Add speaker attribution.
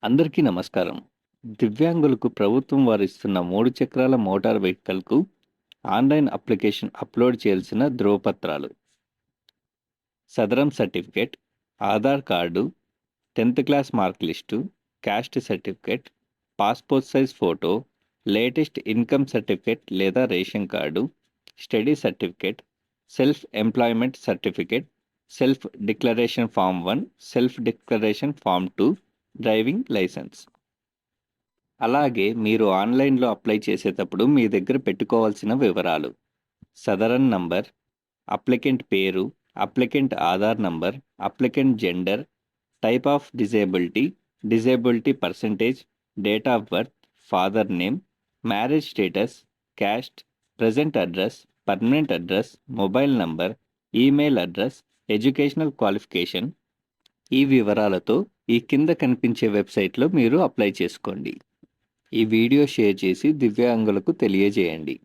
Speaker 1: అందరికీ నమస్కారం. దివ్యాంగులకు ప్రభుత్వం వారిస్తున్న 3 చక్రాల మోటార్ వెహికల్‌కు ఆన్‌లైన్ అప్లికేషన్ అప్‌లోడ్ చేయాల్సిన ధ్రువపత్రాలు. సదరం సర్టిఫికేట్, ఆధార్ కార్డు, 10థ్ class mark list, caste certificate, passport size photo, latest income certificate లేదా ration card, study certificate, self employment certificate, self declaration form 1, self declaration form 2, driving licence. అలాగే మీరు ఆన్‌లైన్‌లో apply చేసేటప్పుడు మీ దగ్గర పెట్టుకోవాల్సిన వివరాలు: సదరన్ నంబర్, అప్లికెంట్ పేరు, applicant Aadhaar number, applicant gender, type of disability, disability percentage, date of birth, father name, marriage status, caste, present address, permanent address, mobile number, email address, educational qualification. ఈ వివరాలతో ఈ కింద కనిపించే వెబ్సైట్లో మీరు అప్లై చేసుకోండి. ఈ వీడియో షేర్ చేసి దివ్యాంగులకు తెలియజేయండి.